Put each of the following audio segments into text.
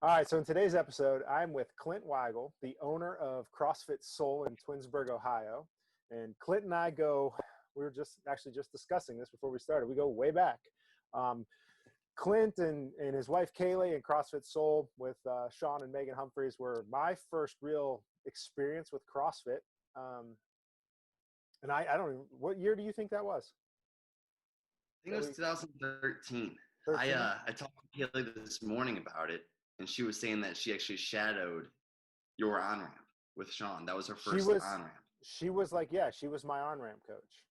All right, so in today's episode, I'm with Clint Weigel, the owner of CrossFit Saol in Twinsburg, Ohio. And Clint and I we were just discussing this before we started. We go way back. Clint and his wife Kaylee and CrossFit Saol with Sean and Megan Humphreys were my first real experience with CrossFit. And I don't even, what year do you think that was? I think it was 2013. 13? I talked to Kaylee this morning about it, and she was saying that she actually shadowed your on-ramp with Sean. That was her first on-ramp. She was like, yeah, she was my on-ramp coach.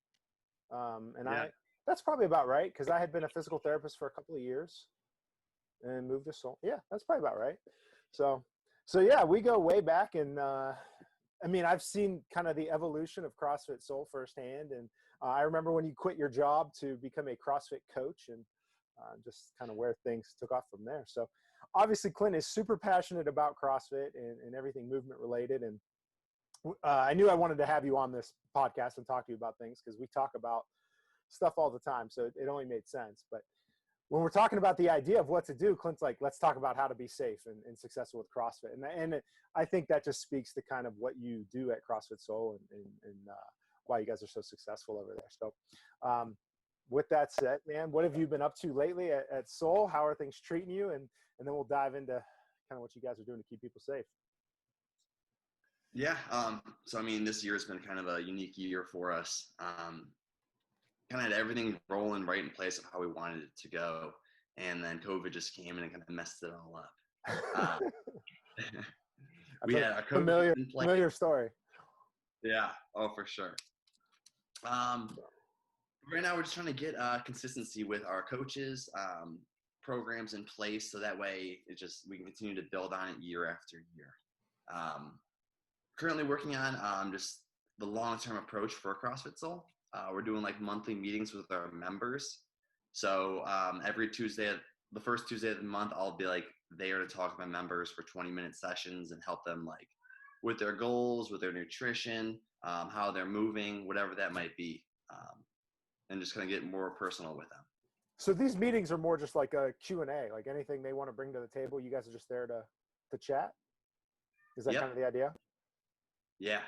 That's probably about right, because I had been a physical therapist for a couple of years and moved to Saol. Yeah, that's probably about right. So yeah, we go way back, and I've seen kind of the evolution of CrossFit Saol firsthand, and I remember when you quit your job to become a CrossFit coach, and just kind of where things took off from there. So obviously Clint is super passionate about CrossFit and everything movement related, and I knew I wanted to have you on this podcast and talk to you about things because we talk about stuff all the time, so it only made sense. But when we're talking about the idea of what to do, Clint's like, let's talk about how to be safe and successful with CrossFit. And I think that just speaks to kind of what you do at CrossFit Saol and why you guys are so successful over there. So with that said, man, what have you been up to lately at Saol? How are things treating you? And then we'll dive into kind of what you guys are doing to keep people safe. Yeah. So, this year has been kind of a unique year for us. Kind of had everything rolling right in place of how we wanted it to go. And then COVID just came in and kind of messed it all up. We had our COVID familiar story. Yeah. Oh, for sure. Right now we're just trying to get consistency with our coaches, programs in place, so that way we can continue to build on it year after year. Currently working on just the long-term approach for CrossFit Saol. We're doing like monthly meetings with our members. So every Tuesday, the first Tuesday of the month, I'll be like there to talk to my members for 20-minute sessions and help them like with their goals, with their nutrition, how they're moving, whatever that might be, and just kind of get more personal with them. So these meetings are more just like a Q&A, like anything they want to bring to the table, you guys are just there to chat? Is that kind of the idea? Yeah.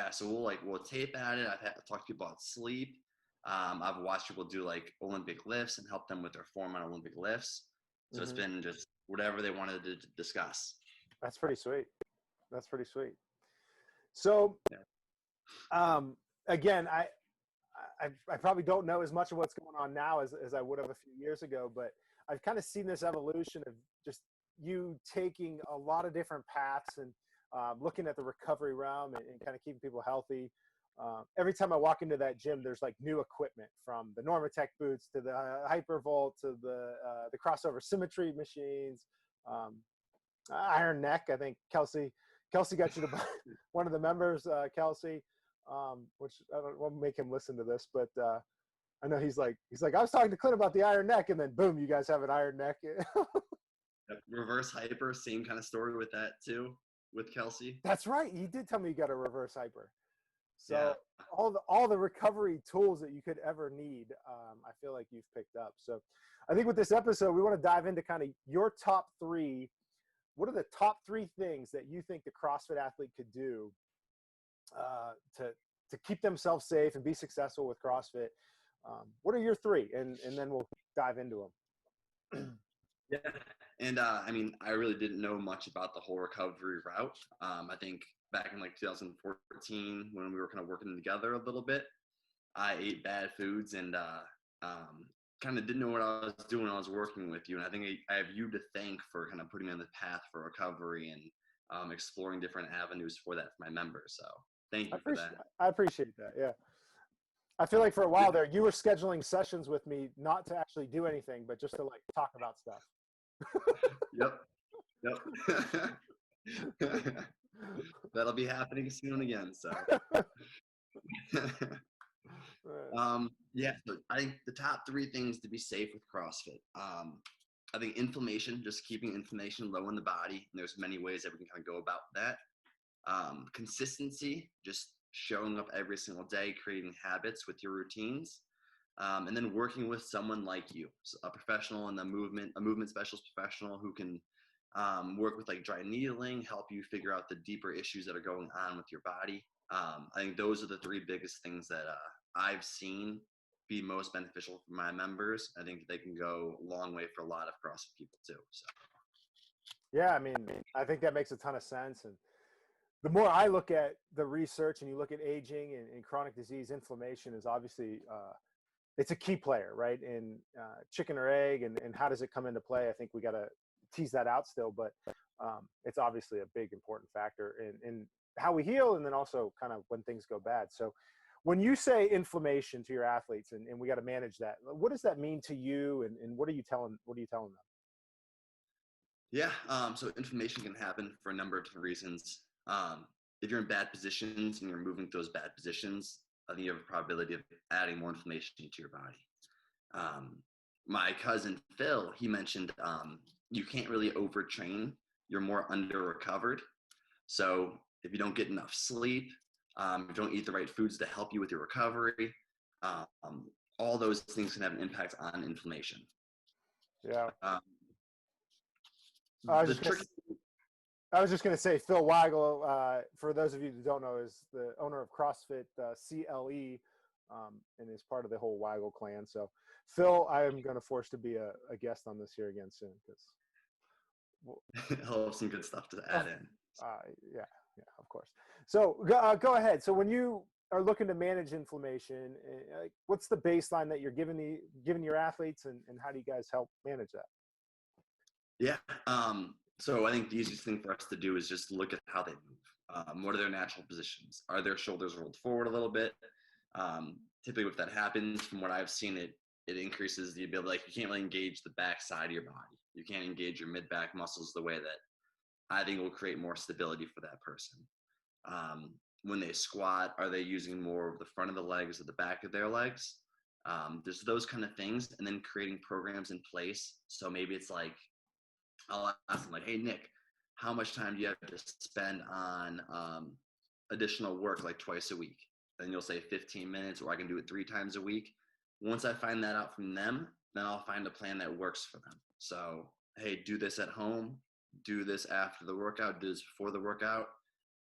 So we'll tape at it. I've had to talk to people about sleep. I've watched people do like Olympic lifts and help them with their form on Olympic lifts. So It's been just whatever they wanted to discuss. That's pretty sweet. So, again, I probably don't know as much of what's going on now as I would have a few years ago, but I've kind of seen this evolution of just you taking a lot of different paths and looking at the recovery realm and kind of keeping people healthy. Every time I walk into that gym, there's like new equipment, from the Normatec boots to the Hypervolt to the crossover symmetry machines, iron neck. I think Kelsey got you to buy one of the members, Kelsey, which I won't make him listen to this, but I know he's like, I was talking to Clint about the iron neck, and then boom, you guys have an iron neck. Reverse hyper, same kind of story with that too, with Kelsey. That's right. You did tell me you got a reverse hyper. So all the recovery tools that you could ever need, I feel like you've picked up. So I think with this episode, we want to dive into kind of your top three. What are the top three things that you think the CrossFit athlete could do to keep themselves safe and be successful with CrossFit? What are your three? And then we'll dive into them. Yeah. And I really didn't know much about the whole recovery route. I think back in like 2014, when we were kind of working together a little bit, I ate bad foods and kind of didn't know what I was doing when I was working with you. And I think I have you to thank for kind of putting me on the path for recovery and exploring different avenues for that for my members. So thank you for that. I appreciate that. Yeah. I feel like for a while there, you were scheduling sessions with me, not to actually do anything, but just to like talk about stuff. Yep. That'll be happening soon again. So, so I think the top three things to be safe with CrossFit. I think inflammation, just keeping inflammation low in the body. And there's many ways that we can kind of go about that. Consistency, just showing up every single day, creating habits with your routines. And then working with someone like you, a professional in the movement, a movement specialist professional who can work with like dry needling, help you figure out the deeper issues that are going on with your body. I think those are the three biggest things that I've seen be most beneficial for my members. I think they can go a long way for a lot of CrossFit people too. So. Yeah, I mean, I think that makes a ton of sense. And the more I look at the research and you look at aging and chronic disease, inflammation is obviously, it's a key player, right? And chicken or egg, and how does it come into play? I think we got to tease that out still, but it's obviously a big, important factor in how we heal, and then also kind of when things go bad. So when you say inflammation to your athletes and we got to manage that, what does that mean to you? And what are you telling them? Yeah. So inflammation can happen for a number of different reasons. If you're in bad positions and you're moving those bad positions, I think you have a probability of adding more inflammation to your body. My cousin Phil, he mentioned you can't really overtrain. You're more under recovered. So if you don't get enough sleep, if you don't eat the right foods to help you with your recovery, all those things can have an impact on inflammation. Yeah. I was just going to say, Phil Weigel, for those of you who don't know, is the owner of CrossFit CLE, and is part of the whole Weigel clan. So, Phil, I am going to force to be a guest on this here again soon, because he'll have some good stuff to add in. Yeah, of course. So go ahead. So when you are looking to manage inflammation, what's the baseline that you're giving your athletes, and how do you guys help manage that? Yeah. So I think the easiest thing for us to do is just look at how they move. What are their natural positions? Are their shoulders rolled forward a little bit? Typically, if that happens, from what I've seen, it increases the ability. Like, you can't really engage the back side of your body. You can't engage your mid-back muscles the way that I think will create more stability for that person. When they squat, are they using more of the front of the legs or the back of their legs? There's those kind of things, and then creating programs in place. So maybe it's like, I'll ask them like, hey, Nick, how much time do you have to spend on additional work like twice a week? Then you'll say 15 minutes, or I can do it 3 times a week. Once I find that out from them, then I'll find a plan that works for them. So, hey, do this at home, do this after the workout, do this before the workout.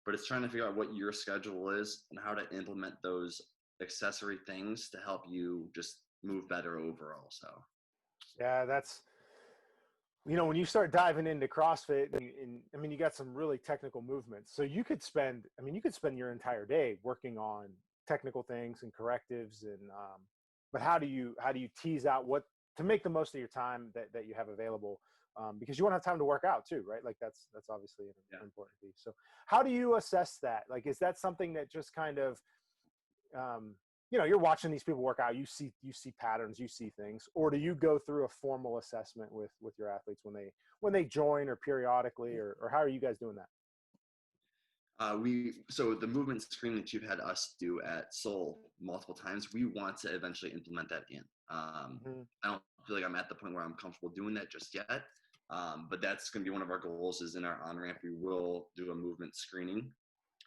But it's trying to figure out what your schedule is and how to implement those accessory things to help you just move better overall. So, yeah, that's, when you start diving into CrossFit, and I mean, you got some really technical movements. So you could spend your entire day working on technical things and correctives, and but how do you tease out what to make the most of your time that you have available, because you want to have time to work out too, right? Like that's obviously an important piece. So how do you assess that? Like, is that something that just kind of you're watching these people work out, you see patterns, you see things, or do you go through a formal assessment with your athletes when they join, or periodically, or how are you guys doing that? So the movement screen that you've had us do at Saol multiple times, we want to eventually implement that in. I don't feel like I'm at the point where I'm comfortable doing that just yet. But that's going to be one of our goals. Is in our on-ramp, we will do a movement screening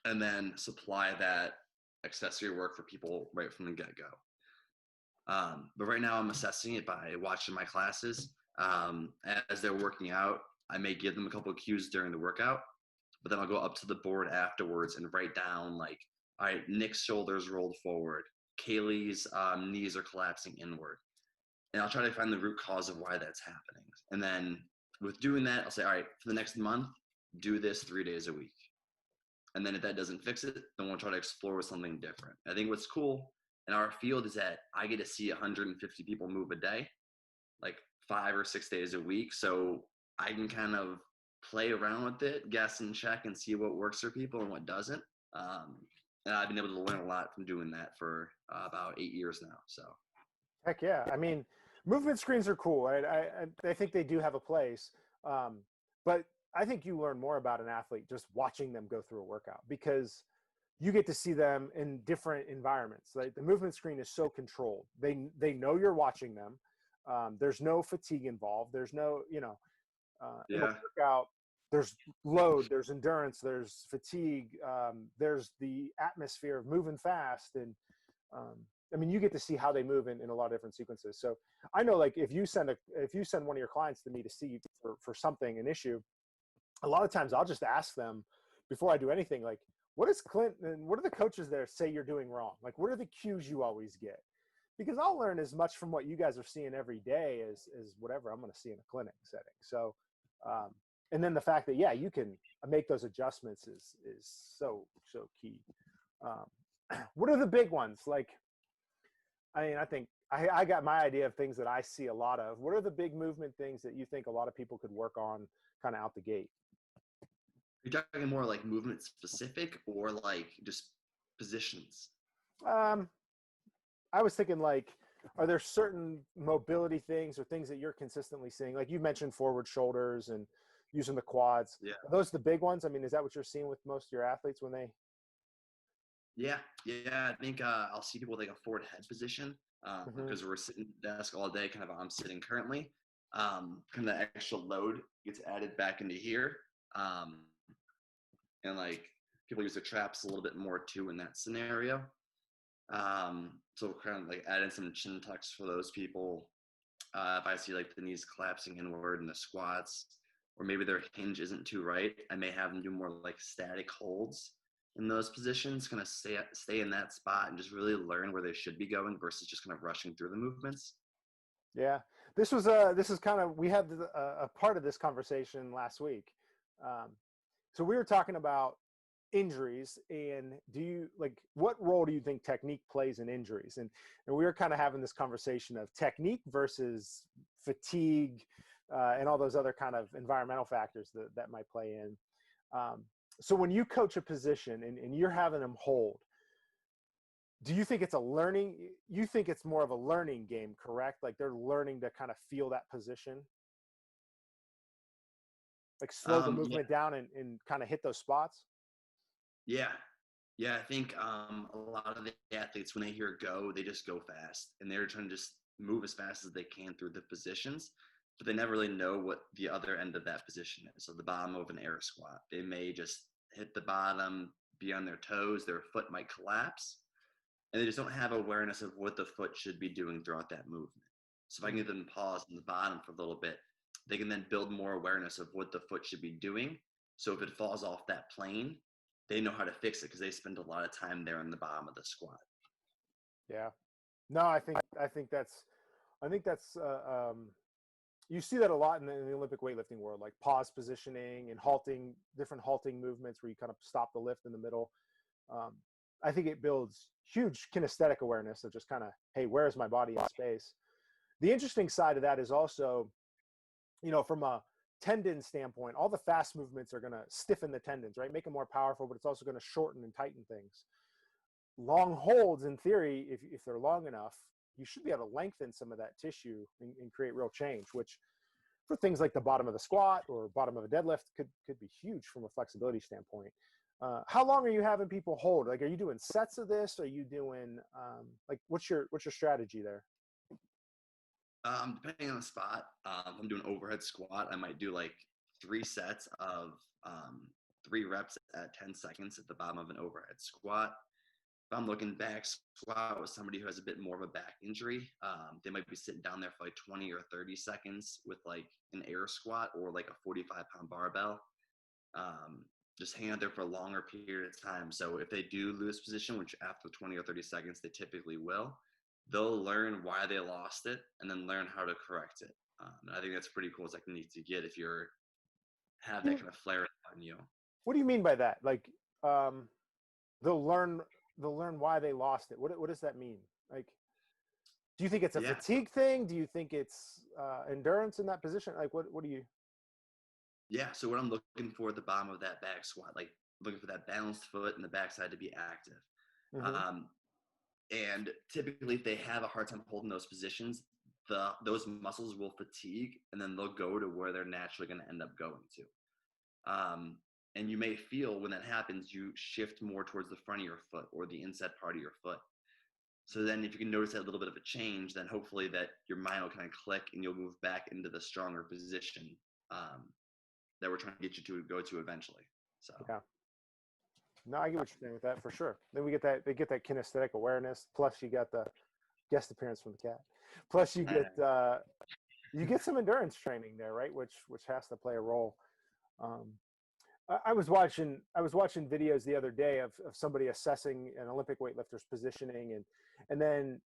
and then supply that accessory work for people right from the get-go. But right now I'm assessing it by watching my classes. As they're working out, I may give them a couple of cues during the workout, but then I'll go up to the board afterwards and write down, like, all right, Nick's shoulders rolled forward, Kaylee's knees are collapsing inward. And I'll try to find the root cause of why that's happening. And then with doing that, I'll say, all right, for the next month, do this 3 days a week. And then if that doesn't fix it, then we'll try to explore with something different. I think what's cool in our field is that I get to see 150 people move a day, like 5 or 6 days a week. So I can kind of play around with it, guess and check, and see what works for people and what doesn't. And I've been able to learn a lot from doing that for about 8 years now. So, heck yeah. I mean, movement screens are cool. I think they do have a place. But I think you learn more about an athlete just watching them go through a workout, because you get to see them in different environments. Like, the movement screen is so controlled. They know you're watching them. There's no fatigue involved. There's no, in a workout, there's load, there's endurance, there's fatigue, there's the atmosphere of moving fast. And I mean, you get to see how they move in a lot of different sequences. So I know, like, if you send one of your clients to me to see for something, an issue, a lot of times I'll just ask them before I do anything, like, what is Clint and what are the coaches there say you're doing wrong? Like, what are the cues you always get? Because I'll learn as much from what you guys are seeing every day as whatever I'm going to see in a clinic setting. So, and then the fact that, yeah, you can make those adjustments is so key. What are the big ones? Like, I mean, I think I got my idea of things that I see a lot of. What are the big movement things that you think a lot of people could work on kind of out the gate? You're talking more like movement specific or like just positions? I was thinking, like, are there certain mobility things or things that you're consistently seeing? Like you mentioned forward shoulders and using the quads. Yeah. Are those the big ones? I mean, is that what you're seeing with most of your athletes when they? Yeah. I think I'll see people with like a forward head position because we're sitting at the desk all day. Kind of I'm sitting currently. Kind of the extra load gets added back into here, and like people use the traps a little bit more too in that scenario. So kind of like add in some chin tucks for those people. If I see like the knees collapsing inward in the squats, or maybe their hinge isn't too right, I may have them do more like static holds in those positions, kind of stay in that spot and just really learn where they should be going versus just kind of rushing through the movements. Yeah, this is kind of, we had a part of this conversation last week. So we were talking about injuries, and what role do you think technique plays in injuries? And we were kind of having this conversation of technique versus fatigue, and all those other kind of environmental factors that might play in. So when you coach a position and you're having them hold, do you think it's you think it's more of a learning game, correct? Like they're learning to kind of feel that position, like slow the movement down and kind of hit those spots? Yeah. I think a lot of the athletes, when they hear go, they just go fast, and they're trying to just move as fast as they can through the positions, but they never really know what the other end of that position is. So the bottom of an air squat, they may just hit the bottom, be on their toes, their foot might collapse, and they just don't have awareness of what the foot should be doing throughout that movement. So if I can get them to pause in the bottom for a little bit, they can then build more awareness of what the foot should be doing. So if it falls off that plane, they know how to fix it because they spend a lot of time there in the bottom of the squat. Yeah. No, I think that's you see that a lot in the Olympic weightlifting world, like pause positioning and different halting movements where you kind of stop the lift in the middle. I think it builds huge kinesthetic awareness of just kind of, hey, where's my body in space? The interesting side of that is also, from a tendon standpoint, all the fast movements are going to stiffen the tendons, right? Make them more powerful, but it's also going to shorten and tighten things. Long holds, in theory, if they're long enough, you should be able to lengthen some of that tissue and create real change, which for things like the bottom of the squat or bottom of a deadlift could be huge from a flexibility standpoint. How long are you having people hold? Like, are you doing sets of this? Are you doing like what's your strategy there? Depending on the spot, if I'm doing overhead squat, I might do like 3 sets of 3 reps at 10 seconds at the bottom of an overhead squat. If I'm looking back squat with somebody who has a bit more of a back injury, they might be sitting down there for like 20 or 30 seconds with like an air squat or like a 45-pound barbell. Just hang out there for a longer period of time. So if they do lose position, which after 20 or 30 seconds, they typically will, they'll learn why they lost it and then learn how to correct it. And I think that's pretty cool technique to get if you're have that kind of flare on you. What do you mean by that? Like, they'll learn why they lost it. What does that mean? Like, do you think it's a fatigue thing? Do you think it's endurance in that position? Like, what do you? Yeah. So what I'm looking for at the bottom of that back squat, like looking for that balanced foot and the backside to be active. Mm-hmm. And typically, if they have a hard time holding those positions, those muscles will fatigue, and then they'll go to where they're naturally going to end up going to. And you may feel when that happens, you shift more towards the front of your foot or the inside part of your foot. So then if you can notice that little bit of a change, then hopefully that your mind will kind of click and you'll move back into the stronger position that we're trying to get you to go to eventually. So yeah. No, I get what you're saying with that for sure. Then they get that kinesthetic awareness. Plus you got the guest appearance from the cat. Plus you get some endurance training there, right? Which has to play a role. I was watching videos the other day of somebody assessing an Olympic weightlifter's positioning, and then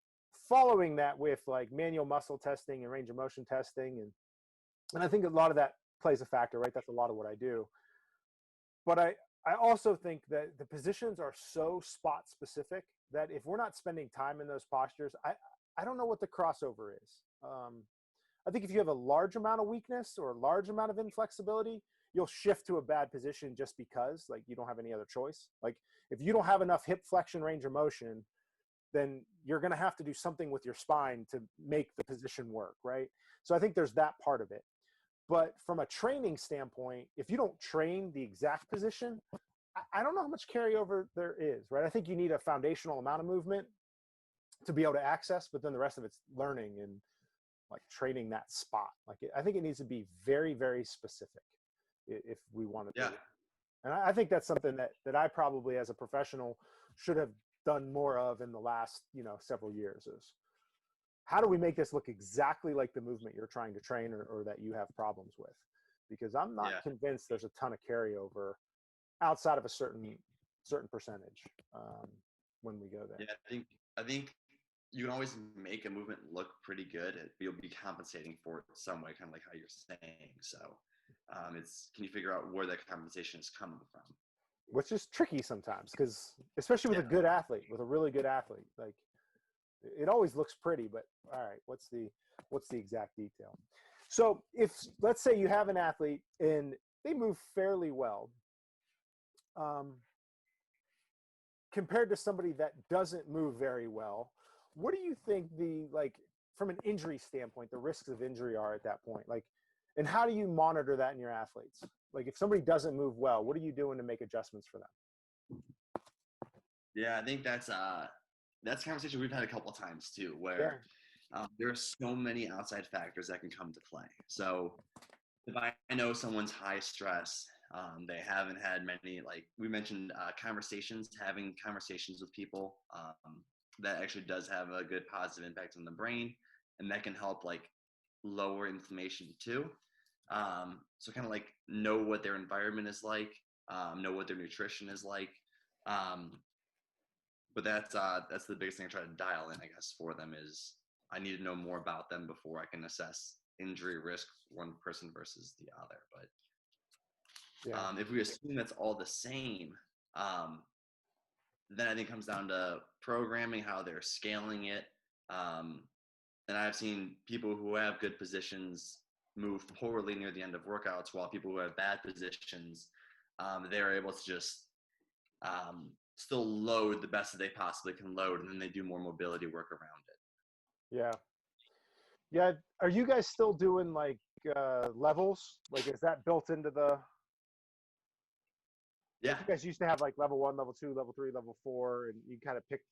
following that with like manual muscle testing and range of motion testing, and I think a lot of that plays a factor, right? That's a lot of what I do. But I also think that the positions are so spot specific that if we're not spending time in those postures, I don't know what the crossover is. I think if you have a large amount of weakness or a large amount of inflexibility, you'll shift to a bad position just because, like, you don't have any other choice. Like, if you don't have enough hip flexion range of motion, then you're going to have to do something with your spine to make the position work, right? So I think there's that part of it. But from a training standpoint, if you don't train the exact position, I don't know how much carryover there is, right? I think you need a foundational amount of movement to be able to access, but then the rest of it's learning and like training that spot. Like, I think it needs to be very, very specific if we want to do it. And I think that's something that I probably as a professional should have done more of in the last, several years, is how do we make this look exactly like the movement you're trying to train or that you have problems with? Because I'm not convinced there's a ton of carryover outside of a certain percentage when we go there. Yeah, I think you can always make a movement look pretty good. You'll be compensating for it some way, kind of like how you're saying. So can you figure out where that compensation is coming from? Which is tricky sometimes, because especially with a good athlete, with a really good athlete, like it always looks pretty, but all right, what's the exact detail? So if, let's say you have an athlete and they move fairly well, compared to somebody that doesn't move very well, what do you think from an injury standpoint, the risks of injury are at that point? Like, and how do you monitor that in your athletes? Like, if somebody doesn't move well, what are you doing to make adjustments for them? Yeah, I think that's a conversation we've had a couple of times too, where there are so many outside factors that can come to play. So if I know someone's high stress, they haven't had many, like we mentioned, having conversations with people, that actually does have a good positive impact on the brain, and that can help like lower inflammation too. So kind of like know what their environment is like, know what their nutrition is like. But that's the biggest thing I try to dial in, I guess, for them is I need to know more about them before I can assess injury risk one person versus the other. But if we assume that's all the same, then I think it comes down to programming, how they're scaling it. And I've seen people who have good positions move poorly near the end of workouts, while people who have bad positions, they're able to just still load the best that they possibly can load, and then they do more mobility work around it. Yeah. Are you guys still doing like levels? Like, is that built into the? Yeah. You guys used to have like level 1, level 2, level 3, level 4, and you kind of pick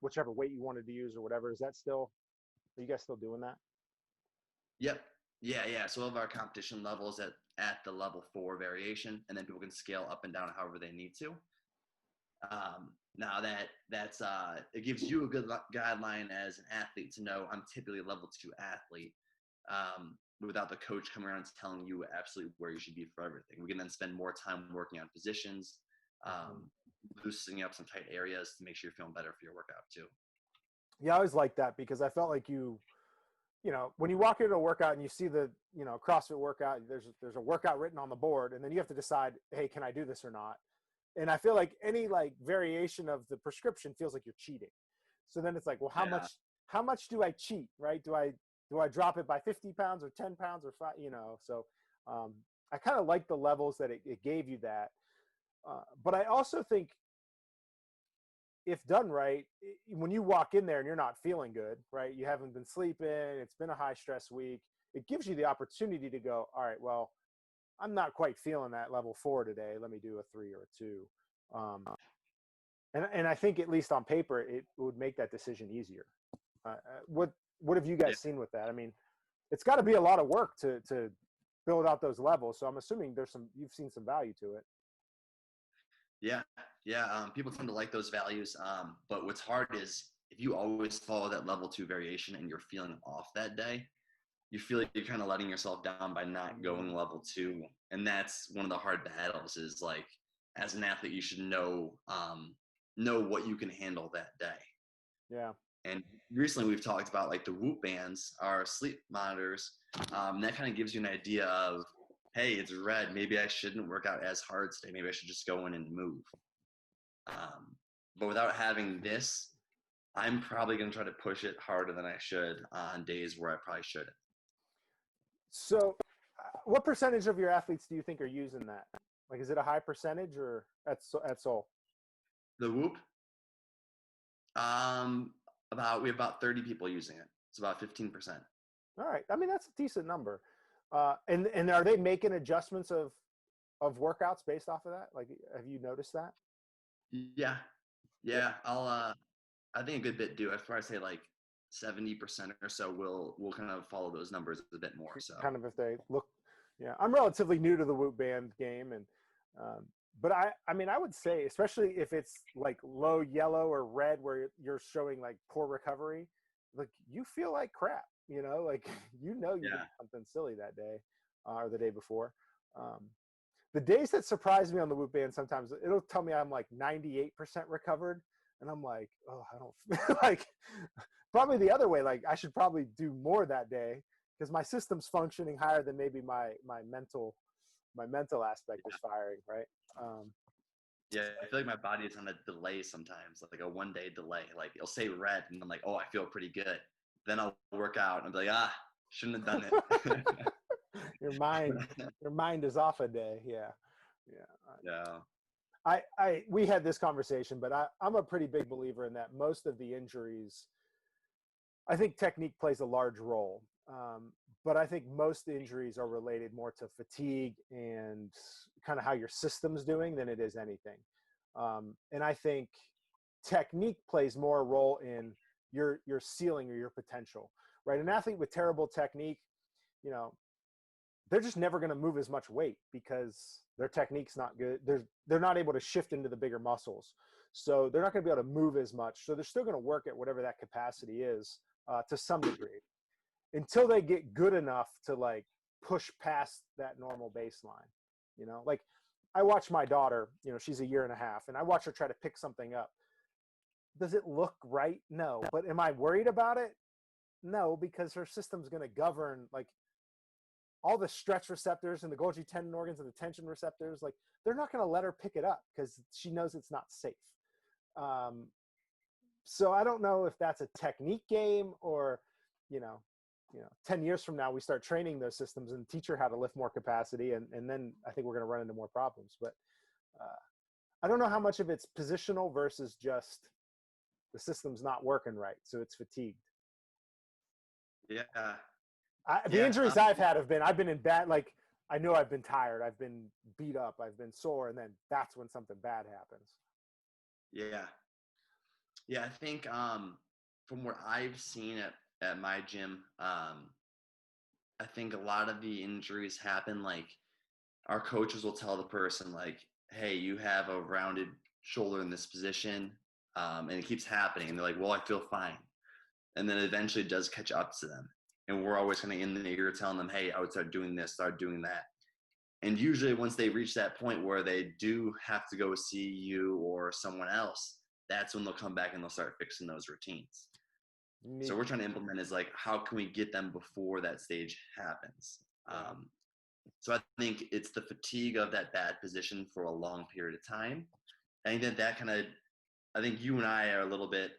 whichever weight you wanted to use or whatever. Is that still? Are you guys still doing that? Yep. Yeah. So all of our competition levels at the level 4 variation, and then people can scale up and down however they need to. Now that's it gives you a good guideline as an athlete to know I'm typically a level 2 athlete, without the coach coming around and telling you absolutely where you should be for everything. We can then spend more time working on positions, loosening up some tight areas to make sure you're feeling better for your workout too. Yeah, I always like that, because I felt like when you walk into a workout and you see the, CrossFit workout, there's a workout written on the board, and then you have to decide, hey, can I do this or not? And I feel like any like variation of the prescription feels like you're cheating. So then it's like, well, how much do I cheat, right? Do I drop it by 50 pounds or 10 pounds or 5, So I kind of like the levels that it gave you that. But I also think if done right, when you walk in there and you're not feeling good, right? You haven't been sleeping, it's been a high stress week. It gives you the opportunity to go, all right, well, I'm not quite feeling that level 4 today. Let me do a 3 or a 2. And I think at least on paper, it would make that decision easier. What have you guys seen with that? I mean, it's got to be a lot of work to build out those levels. So I'm assuming you've seen some value to it. Yeah. People tend to like those values. But what's hard is if you always follow that level 2 variation and you're feeling off that day, you feel like you're kind of letting yourself down by not going level 2 And that's one of the hard battles is like, as an athlete, you should know what you can handle that day. Yeah. And recently we've talked about like the Whoop bands, our sleep monitors. That kind of gives you an idea of, hey, it's red. Maybe I shouldn't work out as hard today. Maybe I should just go in and move. But without having this, I'm probably going to try to push it harder than I should on days where I probably shouldn't. So what percentage of your athletes do you think are using that? Like, is it a high percentage or at Saol? The Whoop, we have about 30 people using it. It's about 15%. All right. I mean, that's a decent number. And are they making adjustments of workouts based off of that? Like, have you noticed that? Yeah. I think a good bit do. I'd probably say like 70% or so will kind of follow those numbers a bit more. So kind of if they look, yeah, I'm relatively new to the Whoop band game, and but I mean, I would say, especially if it's like low yellow or red where you're showing like poor recovery, like you feel like crap, like you did something silly that day or the day before. The days that surprise me on the Whoop band, sometimes it'll tell me I'm like 98% recovered, and I'm like, oh, I don't feel like, probably the other way. Like I should probably do more that day because my system's functioning higher than maybe my mental aspect is firing, right? Yeah, I feel like my body is on a delay sometimes, like a 1-day delay. Like it'll say red, and I'm like, oh, I feel pretty good. Then I'll work out and I'll be like, shouldn't have done it. Your mind is off a day. Yeah. We had this conversation, but I'm a pretty big believer in that most of the injuries, I think technique plays a large role. But I think most injuries are related more to fatigue and kind of how your system's doing than it is anything. And I think technique plays more a role in your ceiling or your potential, right? An athlete with terrible technique, they're just never going to move as much weight because their technique's not good. They're not able to shift into the bigger muscles. So they're not going to be able to move as much. So they're still going to work at whatever that capacity is to some degree until they get good enough to like push past that normal baseline. Like I watch my daughter, she's 1.5 years, and I watch her try to pick something up. Does it look right? No. But am I worried about it? No, because her system's going to govern like all the stretch receptors and the Golgi tendon organs and the tension receptors. Like they're not going to let her pick it up because she knows it's not safe. So I don't know if that's a technique game or, 10 years from now, we start training those systems and teach her how to lift more capacity. And then I think we're going to run into more problems. But I don't know how much of it's positional versus just the system's not working right. So it's fatigued. Yeah. The injuries I've had I've been in bad, like I know I've been tired. I've been beat up. I've been sore. And then that's when something bad happens. Yeah. I think from what I've seen at my gym, I think a lot of the injuries happen like our coaches will tell the person like, hey, you have a rounded shoulder in this position, and it keeps happening. And they're like, well, I feel fine. And then eventually it does catch up to them. And we're always kind of in the ear telling them, hey, I would start doing this, start doing that. And usually once they reach that point where they do have to go see you or someone else, that's when they'll come back and they'll start fixing those routines. So we're trying to implement is like, how can we get them before that stage happens? So I think it's the fatigue of that bad position for a long period of time. I think that kind of, I think you and I are a little bit.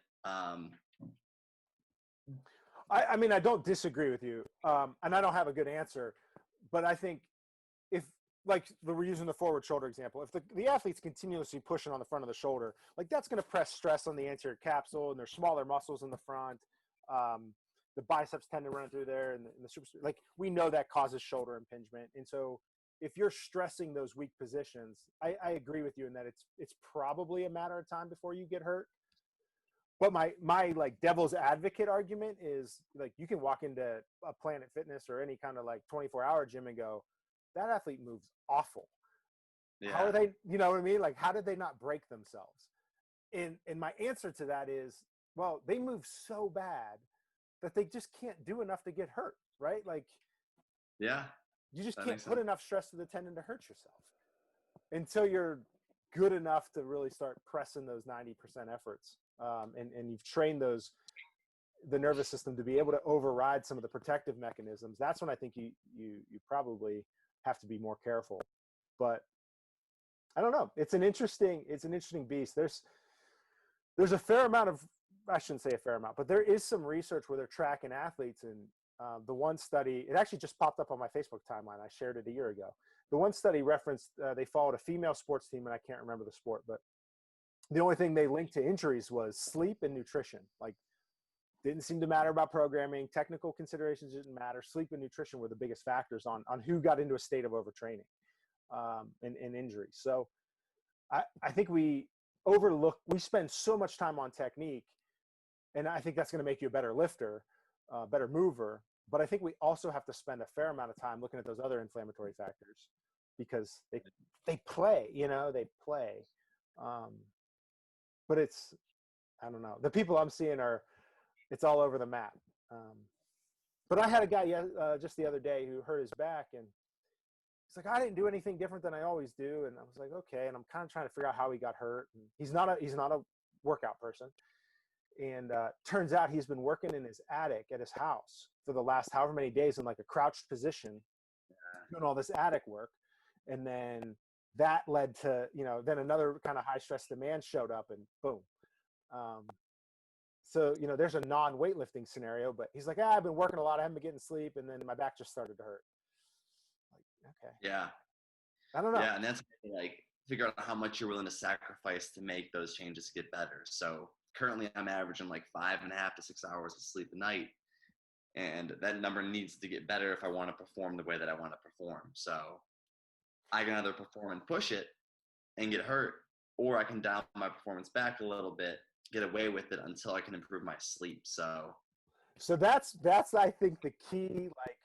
I mean, I don't disagree with you, and I don't have a good answer, but I think if, like, we're using the forward shoulder example, if the athlete's continuously pushing on the front of the shoulder, like that's going to press stress on the anterior capsule, and there's smaller muscles in the front, the biceps tend to run through there, and the super, like we know that causes shoulder impingement, and so if you're stressing those weak positions, I agree with you in that it's probably a matter of time before you get hurt. But my like devil's advocate argument is like you can walk into a Planet Fitness or any kind of like 24-hour gym and go, that athlete moves awful. Yeah. How are they, you know what I mean? Like, how did they not break themselves? And my answer to that is, well, they move so bad that they just can't do enough to get hurt, right? Like, yeah. You just That can't makes put sense. enough stress to the tendon to hurt yourself until you're good enough to really start pressing those 90% efforts. And you've trained the nervous system to be able to override some of the protective mechanisms. That's when I think you probably have to be more careful. But I don't know. It's an interesting beast. There's a fair amount of, I shouldn't say a fair amount, but there is some research where they're tracking athletes. And the one study, it actually just popped up on my Facebook timeline. I shared it a year ago. The one study referenced, they followed a female sports team, and I can't remember the sport, but the only thing they linked to injuries was sleep and nutrition. Like, didn't seem to matter about programming. Technical considerations didn't matter. Sleep and nutrition were the biggest factors on who got into a state of overtraining and injury. So I think we spend so much time on technique, and I think that's going to make you a better lifter, better mover. But I think we also have to spend a fair amount of time looking at those other inflammatory factors because they play, they play. But I don't know. The people I'm seeing it's all over the map. But I had a guy just the other day who hurt his back, and he's like, I didn't do anything different than I always do. And I was like, okay. And I'm kind of trying to figure out how he got hurt. And he's not a workout person. And turns out he's been working in his attic at his house for the last however many days in like a crouched position, doing all this attic work. And then that led to, then another kind of high stress demand showed up, and boom. So, there's a non-weightlifting scenario, but he's like, I've been working a lot. I haven't been getting sleep. And then my back just started to hurt. Like, okay. Yeah. I don't know. Yeah. And that's like, figure out how much you're willing to sacrifice to make those changes get better. So currently I'm averaging like 5.5 to 6 hours of sleep a night. And that number needs to get better if I want to perform the way that I want to perform. So I can either perform and push it and get hurt, or I can dial my performance back a little bit, get away with it until I can improve my sleep. So that's I think the key. Like,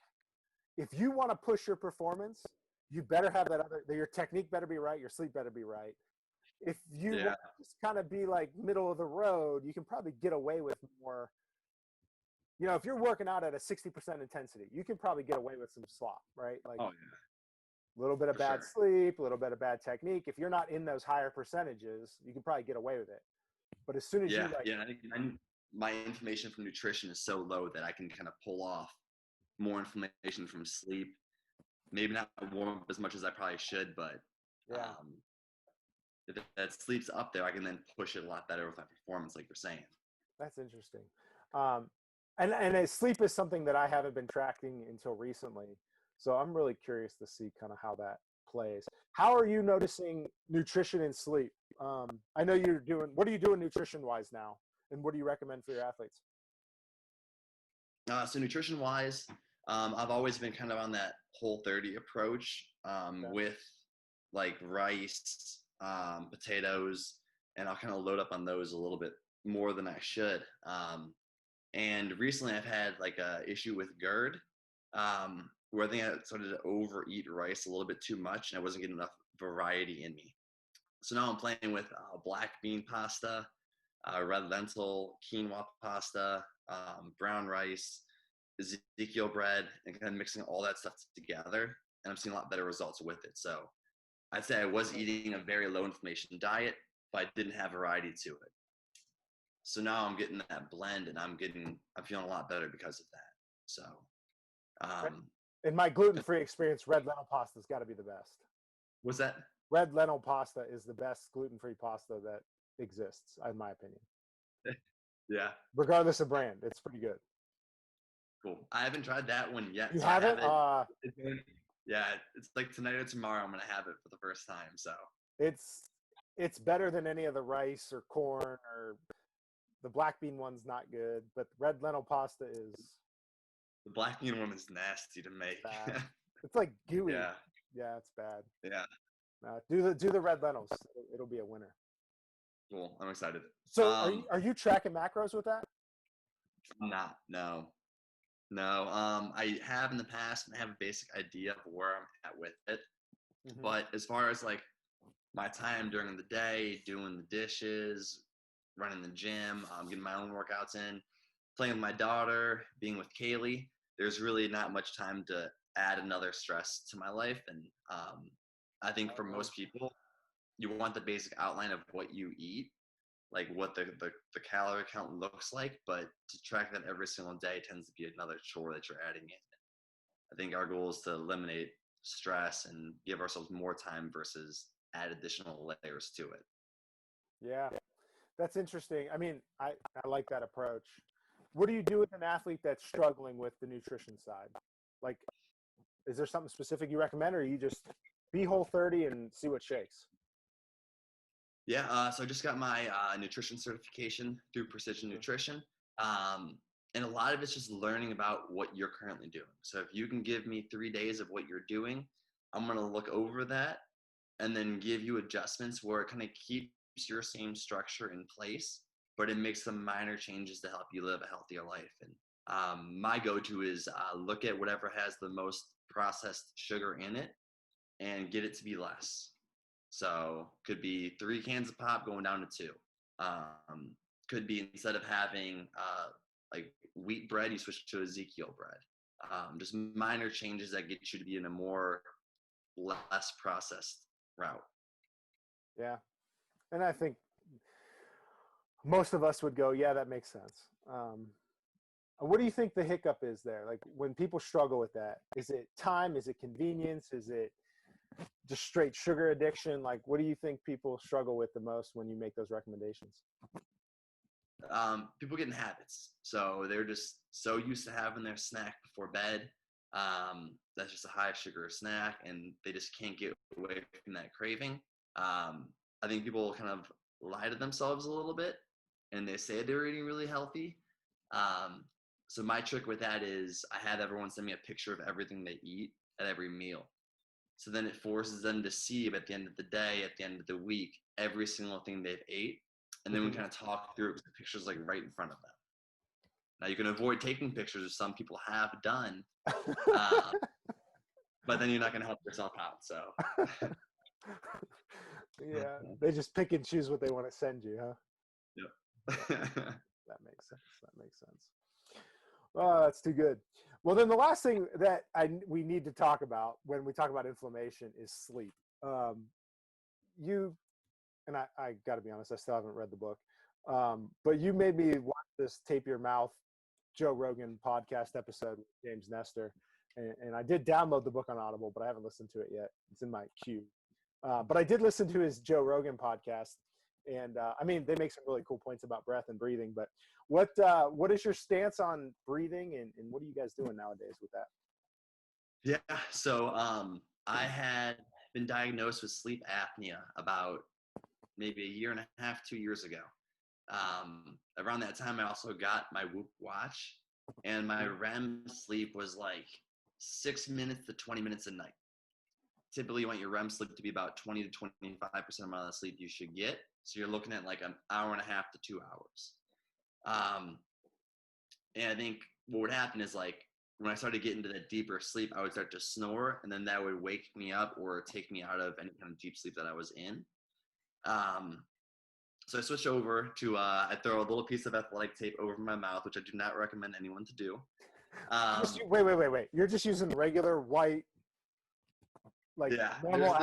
if you want to push your performance, you better have your technique better be right, your sleep better be right. If you want to just kind of be like middle of the road, you can probably get away with more. If you're working out at a 60% intensity, you can probably get away with some slop, right? Like, a little bit of bad sleep, a little bit of bad technique. If you're not in those higher percentages, you can probably get away with it. But as soon as I think my inflammation from nutrition is so low that I can kind of pull off more inflammation from sleep. Maybe not warm up as much as I probably should, but if that sleep's up there, I can then push it a lot better with my performance, like you're saying. That's interesting. And sleep is something that I haven't been tracking until recently. So I'm really curious to see kind of how that plays. How are you noticing nutrition and sleep? I know what are you doing nutrition-wise now? And what do you recommend for your athletes? So nutrition-wise, I've always been kind of on that Whole30 approach with like rice, potatoes, and I'll kind of load up on those a little bit more than I should. And recently I've had like a issue with GERD, where I think I started to overeat rice a little bit too much, and I wasn't getting enough variety in me. So now I'm playing with black bean pasta, red lentil, quinoa pasta, brown rice, Ezekiel bread, and kind of mixing all that stuff together. And I'm seeing a lot better results with it. So I'd say I was eating a very low inflammation diet, but I didn't have variety to it. So now I'm getting that blend, and I'm feeling a lot better because of that. So, in my gluten-free experience, red lentil pasta's got to be the best. What's that? Red lentil pasta is the best gluten-free pasta that exists, in my opinion. Yeah. Regardless of brand, it's pretty good. Cool. I haven't tried that one yet. You so haven't? Yeah, it's like tonight or tomorrow I'm gonna have it for the first time. So it's better than any of the rice or corn, or the black bean one's not good, but red lentil pasta is. The black bean one is nasty to make. It's like gooey. Yeah, it's bad. Yeah. Do the red lentils. It'll be a winner. Cool. I'm excited. So are you tracking macros with that? I'm not. No. I have in the past, and I have a basic idea of where I'm at with it. Mm-hmm. But as far as like my time during the day, doing the dishes, running the gym, getting my own workouts in, playing with my daughter, being with Kaylee, there's really not much time to add another stress to my life. And I think for most people, you want the basic outline of what you eat, like what the calorie count looks like, but to track that every single day tends to be another chore that you're adding in. I think our goal is to eliminate stress and give ourselves more time versus add additional layers to it. Yeah, that's interesting. I mean, I like that approach. What do you do with an athlete that's struggling with the nutrition side? Like, is there something specific you recommend, or you just be Whole30 and see what shakes? Yeah, so I just got my nutrition certification through Precision Nutrition. And a lot of it's just learning about what you're currently doing. So if you can give me 3 days of what you're doing, I'm going to look over that and then give you adjustments where it kind of keeps your same structure in place, but it makes some minor changes to help you live a healthier life. And my go-to is look at whatever has the most processed sugar in it and get it to be less. So could be 3 cans of pop going down to 2. Could be instead of having like wheat bread, you switch to Ezekiel bread. Just minor changes that get you to be in a more less processed route. Yeah. And I think most of us would go, yeah, that makes sense. What do you think the hiccup is there? Like when people struggle with that, is it time? Is it convenience? Is it just straight sugar addiction? Like, what do you think people struggle with the most when you make those recommendations? People get in habits. So they're just so used to having their snack before bed. That's just a high sugar snack, and they just can't get away from that craving. I think people kind of lie to themselves a little bit, and they say they're eating really healthy. So my trick with that is I have everyone send me a picture of everything they eat at every meal. So then it forces them to see at the end of the day, at the end of the week, every single thing they've ate. And then we kind of talk through it with the pictures like right in front of them. Now you can avoid taking pictures, as some people have done, but then you're not going to help yourself out. So yeah, they just pick and choose what they want to send you, huh? Yep. That makes sense. That makes sense. Oh, that's too good. Well, then the last thing that we need to talk about when we talk about inflammation is sleep. You and I got to be honest, I still haven't read the book, but you made me watch this Tape Your Mouth Joe Rogan podcast episode with James Nestor, and I did download the book on Audible, but I haven't listened to it yet. It's in my queue. But I did listen to his Joe Rogan podcast, and I mean, they make some really cool points about breath and breathing. But what is your stance on breathing, and what are you guys doing nowadays with that? Yeah, so I had been diagnosed with sleep apnea about maybe 1.5 years, 2 years ago. Around that time, I also got my Whoop watch, and my REM sleep was like 6 minutes to 20 minutes a night. Typically, you want your REM sleep to be about 20 to 25% amount of the sleep you should get. So you're looking at like 1.5 hours to 2 hours. And I think what would happen is like when I started getting into that deeper sleep, I would start to snore, and then that would wake me up or take me out of any kind of deep sleep that I was in. So I switched over to, I throw a little piece of athletic tape over my mouth, which I do not recommend anyone to do. Wait. You're just using regular white, like normal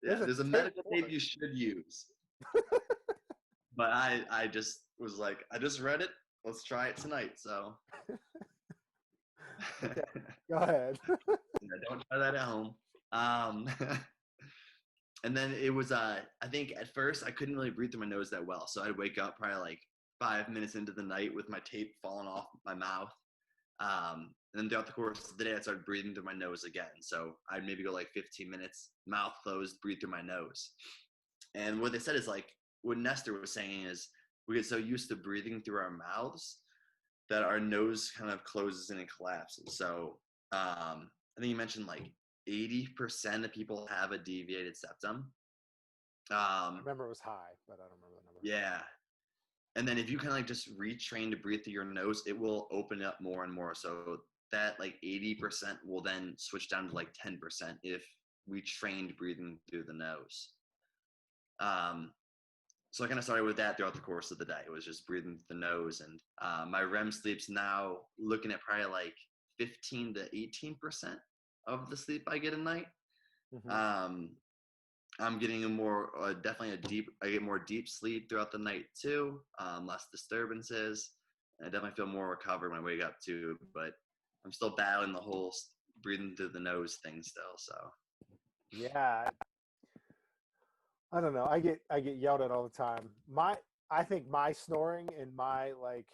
there's a medical tape you should use. But I just was like, I just read it. Let's try it tonight. So okay, go ahead. Don't try that at home. And then it was, I think at first I couldn't really breathe through my nose that well. So I'd wake up probably like 5 minutes into the night with my tape falling off my mouth. And then throughout the course of the day, I started breathing through my nose again. So I'd maybe go like 15 minutes, mouth closed, breathe through my nose. And what they said is like, what Nestor was saying is we get so used to breathing through our mouths that our nose kind of closes and it collapses. So I think you mentioned like 80% of people have a deviated septum. I remember it was high, but I don't remember the number. Yeah. And then if you kind of like just retrain to breathe through your nose, it will open up more and more. So that like 80% will then switch down to like 10% if we trained breathing through the nose. So I kind of started with that throughout the course of the day. It was just breathing through the nose. And my REM sleep's now looking at probably like 15 to 18% of the sleep I get a night. Mm-hmm. I'm getting I get more deep sleep throughout the night too. Less disturbances. And I definitely feel more recovered when I wake up too, but I'm still battling the whole breathing through the nose thing still. So Yeah, I don't know. I get yelled at all the time. I think my snoring and my like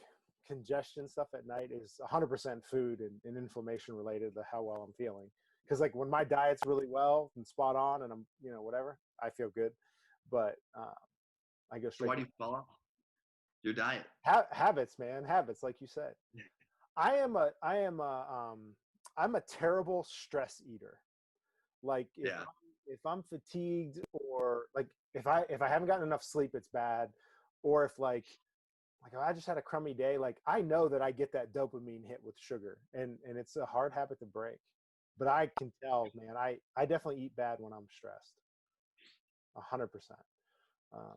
congestion stuff at night is 100% food and inflammation related to how well I'm feeling. Because like when my diet's really well and spot on, and I'm whatever, I feel good. But I go so straight why to do you fall off your diet? habits, man. Habits, like you said. I'm a terrible stress eater. Like Yeah. if I'm fatigued, or like if I haven't gotten enough sleep, it's bad. Or if if I just had a crummy day, like I know that I get that dopamine hit with sugar, and it's a hard habit to break. But I can tell, man, I definitely eat bad when I'm stressed. 100%.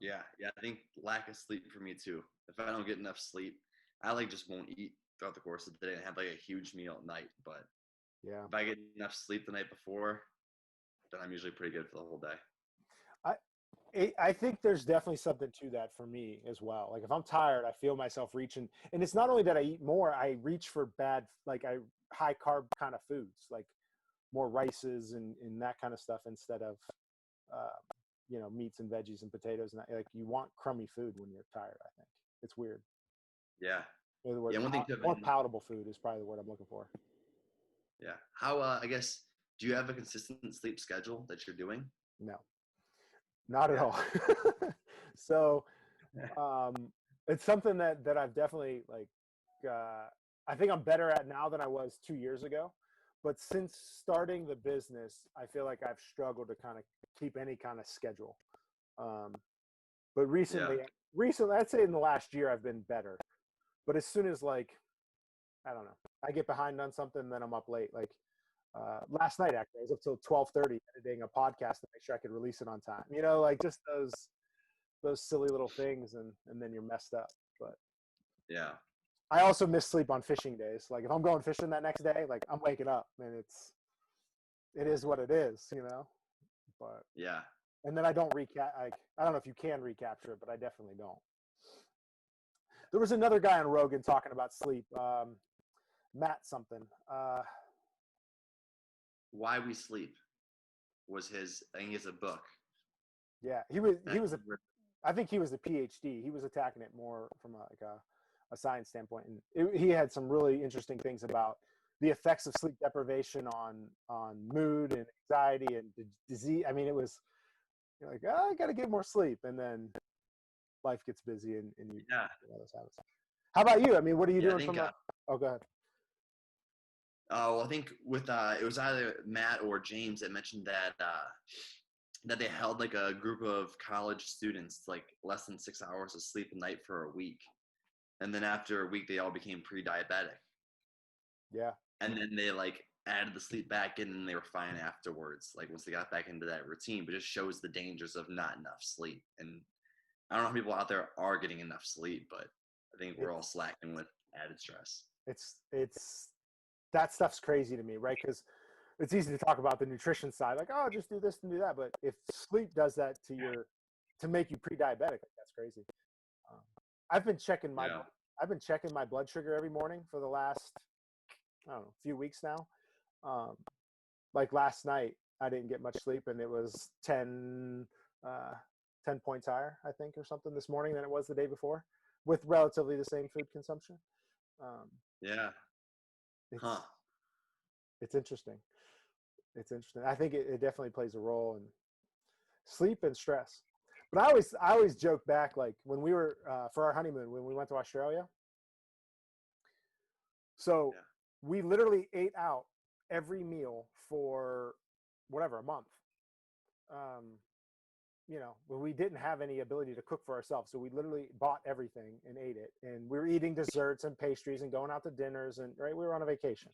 Yeah. Yeah. I think lack of sleep for me too. If I don't get enough sleep, I like just won't eat throughout the course of the day and have like a huge meal at night. But Yeah. if I get enough sleep the night before, then I'm usually pretty good for the whole day. I think there's definitely something to that for me as well. Like if I'm tired, I feel myself reaching, and it's not only that I eat more, I reach for high carb kind of foods, like more rices and that kind of stuff instead of, meats and veggies and potatoes. And like you want crummy food when you're tired. I think it's weird. Yeah. The word Yeah. One thing too, more palatable food is probably the word I'm looking for. yeah. How, I guess, do you have a consistent sleep schedule that you're doing? No, not at Yeah. all. So, um, it's something that I've definitely I think I'm better at now than I was 2 years ago. But since starting the business, I feel like I've struggled to kind of keep any kind of schedule. Um, but Yeah. recently, I'd say in the last year, I've been better. But as soon as I don't know, I get behind on something, then I'm up late. Like last night, actually, I was up till 12:30 editing a podcast to make sure I could release it on time. Like just those silly little things, and then you're messed up. But Yeah. I also miss sleep on fishing days. Like if I'm going fishing that next day, like I'm waking up, and it is what it is. But Yeah. and then I don't recap. I don't know if you can recapture it, but I definitely don't. There was another guy on Rogan talking about sleep. Matt something. Why We Sleep was I think it's a book. Yeah, he was I think he was a PhD. He was attacking it more from a science standpoint, and he had some really interesting things about the effects of sleep deprivation on mood and anxiety and disease. I mean, it was like, oh, I got to get more sleep, and then life gets busy, and you Yeah. those habits. How about you? I mean, what are you Yeah. I doing think, from a? Oh, go ahead. well, I think with, it was either Matt or James that mentioned that they held like a group of college students like less than 6 hours of sleep a night for a week. And then after a week, they all became pre-diabetic. Yeah. And then they like added the sleep back in and they were fine afterwards. Like once they got back into that routine, but it just shows the dangers of not enough sleep. And I don't know how people out there are getting enough sleep, but I think we're all slacking with added stress. It's that stuff's crazy to me, right? Because it's easy to talk about the nutrition side, like, oh, just do this and do that. But if sleep does that to make you pre-diabetic, like, that's crazy. Um, I've been checking my Yeah. I've been checking my blood sugar every morning for the last, I don't know, few weeks now. Um, like last night, I didn't get much sleep, and it was 10 points higher, I think, or something this morning than it was the day before, with relatively the same food consumption. Um, Yeah. it's Huh. it's interesting. It's interesting. I think it definitely plays a role in sleep and stress. But I always joke back, like when we were for our honeymoon when we went to Australia. So Yeah. we literally ate out every meal for whatever, a month. Um, when we didn't have any ability to cook for ourselves, so we literally bought everything and ate it. And we were eating desserts and pastries and going out to dinners, and right, we were on a vacation.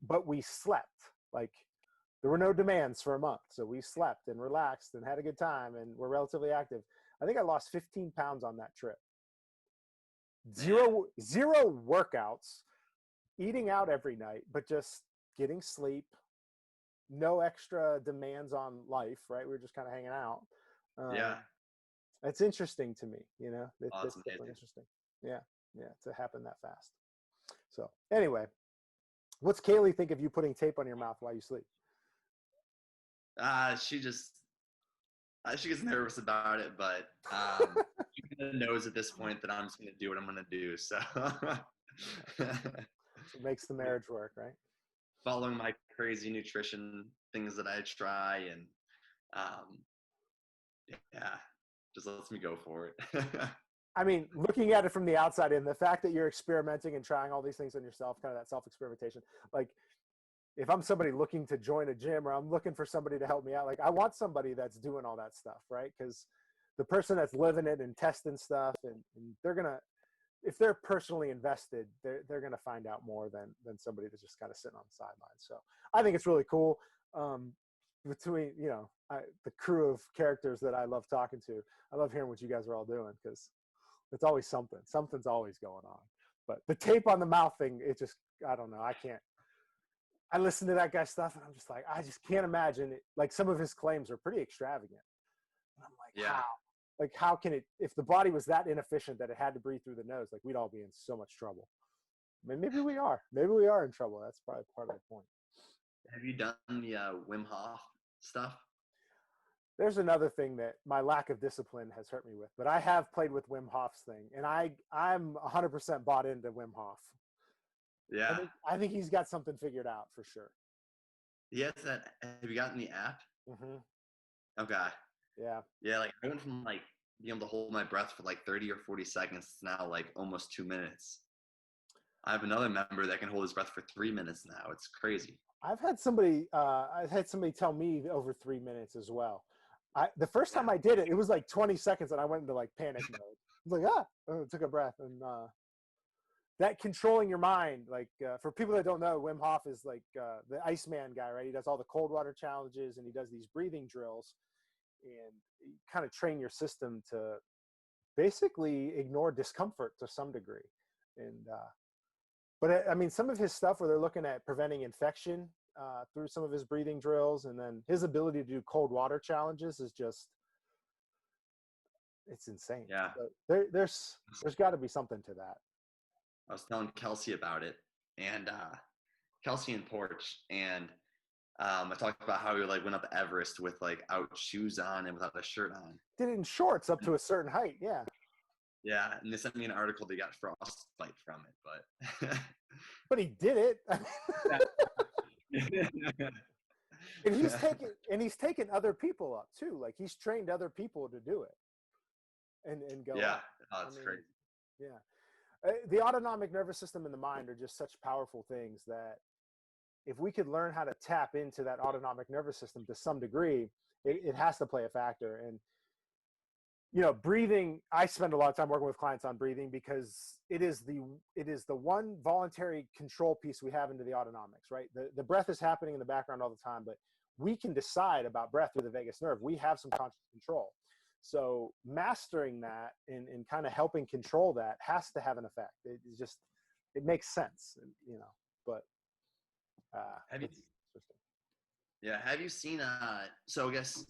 But we slept. Like there were no demands for a month, so we slept and relaxed and had a good time and were relatively active. I think I lost 15 pounds on that trip. Man. Zero workouts, eating out every night, but just getting sleep, no extra demands on life, right? We were just kind of hanging out. Yeah. It's interesting to me, you know, Oh, it's that's definitely amazing. interesting. Yeah. To happen that fast. So anyway, what's Kaylee think of you putting tape on your mouth while you sleep? She gets nervous about it, but she kind of knows at this point that I'm just going to do what I'm going to do. So It makes the marriage work, right? Following my crazy nutrition things that I try, and yeah, just lets me go for it. I mean, looking at it from the outside in, the fact that you're experimenting and trying all these things on yourself, kind of that self-experimentation, like if I'm somebody looking to join a gym or I'm looking for somebody to help me out, like I want somebody that's doing all that stuff, right? Because the person that's living it and testing stuff, and they're going to, if they're personally invested, they're going to find out more than somebody that's just kind of sitting on the sidelines. So I think it's really cool. Between, you know, the crew of characters that I love talking to, I love hearing what you guys are all doing, because it's always something's always going on. But the tape on the mouth thing, it just, I don't know. I listen to that guy's stuff and I'm just like, I just can't imagine it. Like some of his claims are pretty extravagant. And I'm like, Yeah. how? Like, how can it, if the body was that inefficient that it had to breathe through the nose, like we'd all be in so much trouble. I mean, maybe we are in trouble. That's probably part of the point. Have you done the Wim Hof stuff? There's another thing that my lack of discipline has hurt me with, but I have played with Wim Hof's thing, and I'm 100% bought into Wim Hof. Yeah. I think he's got something figured out for sure. Yes. Have you gotten the app? Mm-hmm. Okay. Yeah. Yeah. Like I went from like being able to hold my breath for like 30 or 40 seconds to now like almost 2 minutes. I have another member that can hold his breath for 3 minutes now. It's crazy. I've had somebody tell me over 3 minutes as well. The first time I did it, it was like 20 seconds and I went into like panic mode. I was like, took a breath. And that controlling your mind, like for people that don't know, Wim Hof is like the Iceman guy, right? He does all the cold water challenges and he does these breathing drills, and you kind of train your system to basically ignore discomfort to some degree. And but I mean, some of his stuff where they're looking at preventing infection through some of his breathing drills, and then his ability to do cold water challenges is just, it's insane. Yeah. So there's got to be something to that. I was telling Kelsey about it, and Kelsey and Porch, and I talked about how he like went up Everest with like out shoes on and without a shirt on. Did it in shorts up to a certain height, yeah. Yeah, and they sent me an article they got frostbite from it, but but he did it. and he's taken other people up too. Like he's trained other people to do it and go. Yeah, up. that's crazy. Yeah, the autonomic nervous system and the mind are just such powerful things that if we could learn how to tap into that autonomic nervous system to some degree, it has to play a factor. And you know, breathing, I spend a lot of time working with clients on breathing because it is the one voluntary control piece we have into the autonomics, right? The breath is happening in the background all the time, but we can decide about breath through the vagus nerve. We have some conscious control. So mastering that and kind of helping control that has to have an effect. It makes sense, you know, but have you seen, so I guess,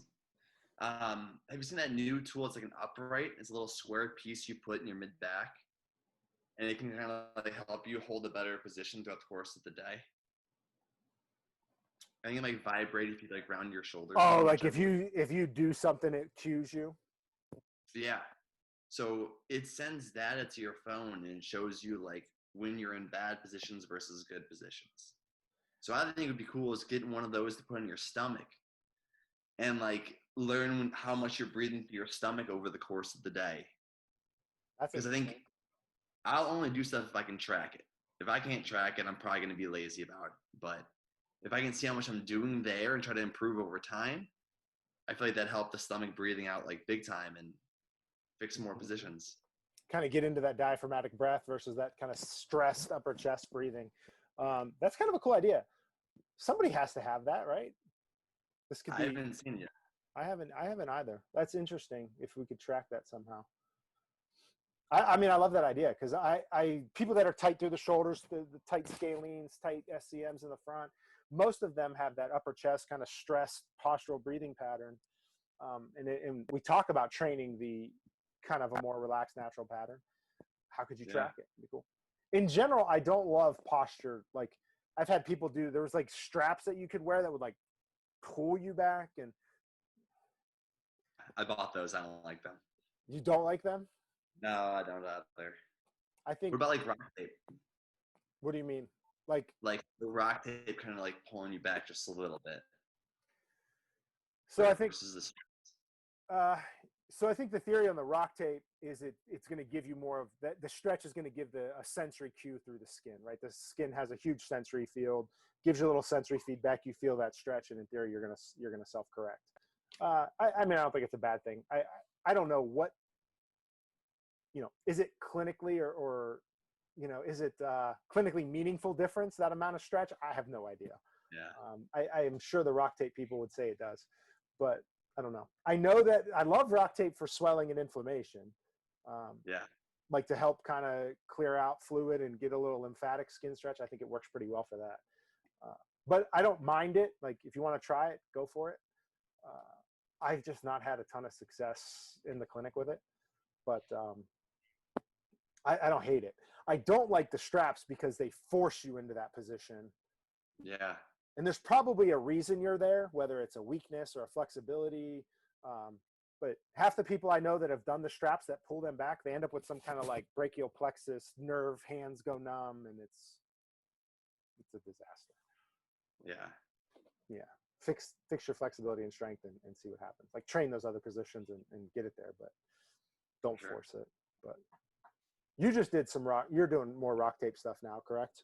have you seen that new tool? It's like an upright. It's a little square piece you put in your mid back, and it can kind of like help you hold a better position throughout the course of the day. I think it might vibrate if you like round your shoulders. Oh, like if you do something, it cues you. Yeah. So it sends data to your phone and it shows you like when you're in bad positions versus good positions. So I think it would be cool is getting one of those to put in your stomach and like learn how much you're breathing through your stomach over the course of the day. Because I think I'll only do stuff if I can track it. If I can't track it, I'm probably going to be lazy about it. But if I can see how much I'm doing there and try to improve over time, I feel like that helped the stomach breathing out like big time and fix more positions. Kind of get into that diaphragmatic breath versus that kind of stressed upper chest breathing. That's kind of a cool idea. Somebody has to have that, right? This could be. I haven't seen it. I haven't either. That's interesting. If we could track that somehow. I mean, I love that idea because people that are tight through the shoulders, the tight scalenes, tight SCMs in the front, most of them have that upper chest kind of stressed postural breathing pattern. And we talk about training the kind of a more relaxed natural pattern. How could you track it? It'd be cool. In general, I don't love posture. Like I've had people there was like straps that you could wear that would like pull you back. And I bought those. I don't like them. You don't like them? No, I don't either. I think. What about like rock tape? What do you mean? Like the rock tape kind of like pulling you back just a little bit. So I think I think the theory on the rock tape is it's going to give you more of that. The stretch is going to give a sensory cue through the skin, right? The skin has a huge sensory field, gives you a little sensory feedback. You feel that stretch, and in theory, you're gonna self-correct. I mean, I don't think it's a bad thing. I don't know what, is it clinically or is it clinically meaningful difference, that amount of stretch? I have no idea. Yeah. I am sure the rock tape people would say it does, but I don't know. I know that I love rock tape for swelling and inflammation. Like to help kind of clear out fluid and get a little lymphatic skin stretch. I think it works pretty well for that. But I don't mind it. Like if you want to try it, go for it. I've just not had a ton of success in the clinic with it, but I don't hate it. I don't like the straps because they force you into that position. Yeah. And there's probably a reason you're there, whether it's a weakness or a flexibility. But half the people I know that have done the straps that pull them back, they end up with some kind of like brachial plexus nerve, hands go numb, and it's a disaster. Yeah. Fix your flexibility and strength and see what happens. Like train those other positions and get it there, but don't force it. But you just did you're doing more rock tape stuff now, correct?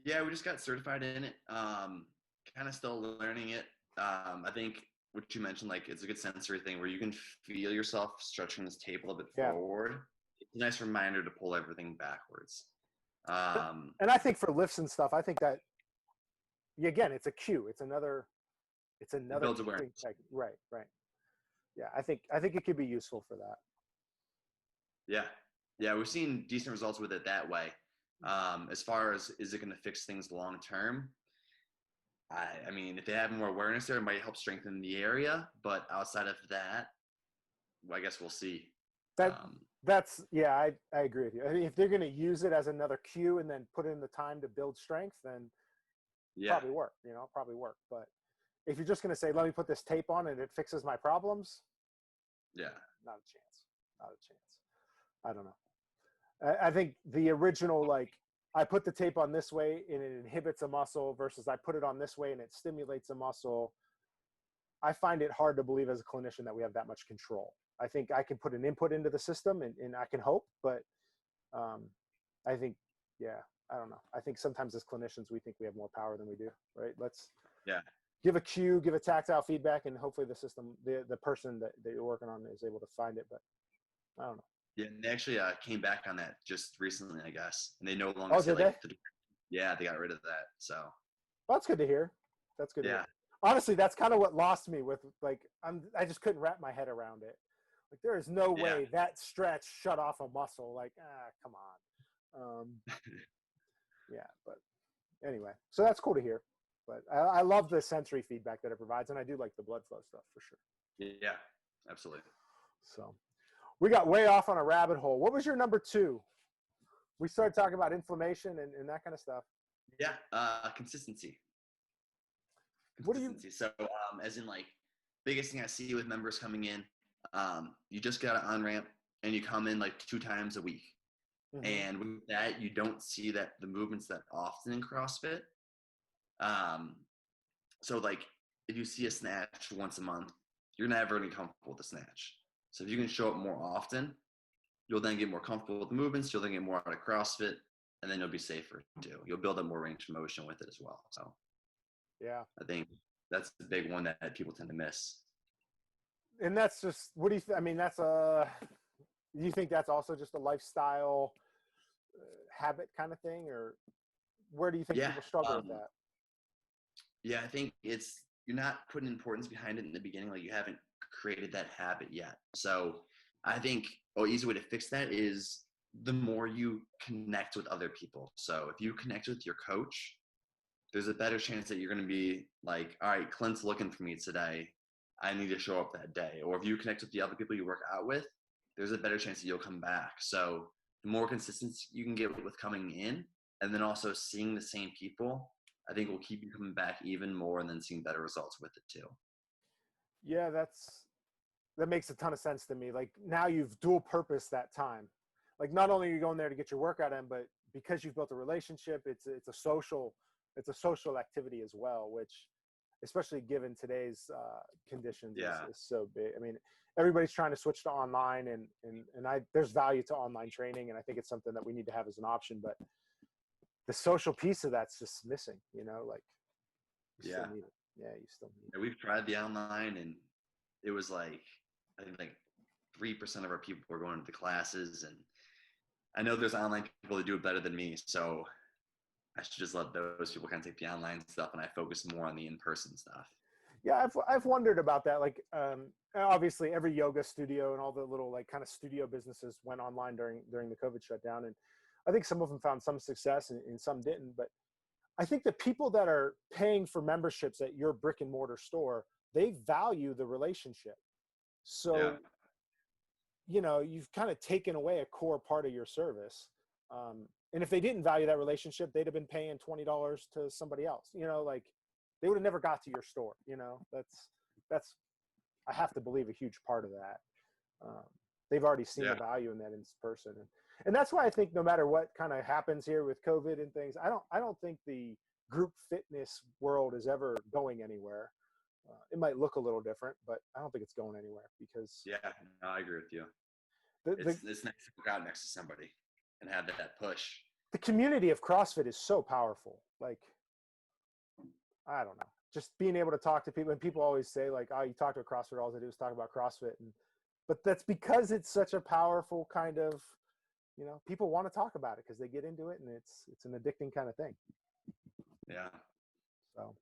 Yeah, we just got certified in it. Kind of still learning it. I think what you mentioned, like it's a good sensory thing where you can feel yourself stretching this tape a little bit forward. It's a nice reminder to pull everything backwards. And I think for lifts and stuff, I think that again, it's a cue. It's another builds awareness. Right. Yeah, I think it could be useful for that. Yeah, we've seen decent results with it that way. As far as is it going to fix things long term? I mean, if they have more awareness there, it might help strengthen the area. But outside of that, I guess we'll see. I agree with you. I mean, if they're going to use it as another cue and then put in the time to build strength, then probably work. Probably work. But if you're just going to say, "Let me put this tape on and it fixes my problems," not a chance. I don't know. I think the original, like, I put the tape on this way and it inhibits a muscle versus I put it on this way and it stimulates a muscle. I find it hard to believe as a clinician that we have that much control. I think I can put an input into the system and I can hope, but I think, I don't know. I think sometimes as clinicians, we think we have more power than we do, right? Let's give a cue, give a tactile feedback, and hopefully the system, the person that you're working on is able to find it, but I don't know. Yeah, and they actually came back on that just recently, I guess. And they no longer did they? They got rid of that. So well, that's good to hear. That's good to hear. Honestly, that's kind of what lost me with, like, I just couldn't wrap my head around it. Like, there is no way that stretch shut off a muscle. Like, come on. But anyway, so that's cool to hear. But I love the sensory feedback that it provides, and I do like the blood flow stuff for sure. Yeah, absolutely. So we got way off on a rabbit hole. What was your number 2? We started talking about inflammation and that kind of stuff. Yeah, consistency. What do you? So, as in, like, biggest thing I see with members coming in, you just got an on-ramp and you come in like 2 times a week. Mm-hmm. And with that, you don't see that the movements that often in CrossFit. So, like, if you see a snatch once a month, you're never going to be comfortable with the snatch. So if you can show up more often, you'll then get more comfortable with the movements. You'll then get more out of CrossFit, and then you'll be safer too. You'll build up more range of motion with it as well. So I think that's the big one that people tend to miss. And that's just, what do you I mean, that's do you think that's also just a lifestyle habit kind of thing, or where do you think people struggle with that? Yeah, I think you're not putting importance behind it in the beginning. Like, you haven't created that habit yet. So I think an easy way to fix that is the more you connect with other people. So if you connect with your coach, there's a better chance that you're going to be like, all right, Clint's looking for me today. I need to show up that day. Or if you connect with the other people you work out with, there's a better chance that you'll come back. So the more consistency you can get with coming in, and then also seeing the same people, I think will keep you coming back even more, and then seeing better results with it too. Yeah, that makes a ton of sense to me. Like now you've dual purpose that time. Like not only are you going there to get your workout in, but because you've built a relationship, it's a social activity as well, which especially given today's conditions is so big. I mean, everybody's trying to switch to online, and there's value to online training, and I think it's something that we need to have as an option, but the social piece of that's just missing, like you still need it. Yeah, you still need it. We've tried the online, and it was like, I think like 3% of our people were going to the classes, and I know there's online people that do it better than me, so I should just let those people kind of take the online stuff, and I focus more on the in-person stuff. Yeah, I've wondered about that. Like, obviously, every yoga studio and all the little like kind of studio businesses went online during the COVID shutdown, and I think some of them found some success and some didn't. But I think the people that are paying for memberships at your brick and mortar store, they value the relationship. So, you've kind of taken away a core part of your service. And if they didn't value that relationship, they'd have been paying $20 to somebody else, like they would have never got to your store. That's, I have to believe, a huge part of that. They've already seen the value in that in person. And that's why I think no matter what kind of happens here with COVID and things, I don't think the group fitness world is ever going anywhere. It might look a little different, but I don't think it's going anywhere because. Yeah, no, I agree with you. It's nice to work out next to somebody and have that push. The community of CrossFit is so powerful. Like, I don't know, just being able to talk to people, and people always say like, oh, you talk to a CrossFit, all they do is talk about CrossFit. But that's because it's such a powerful kind of, people want to talk about it because they get into it, and it's an addicting kind of thing. Yeah. So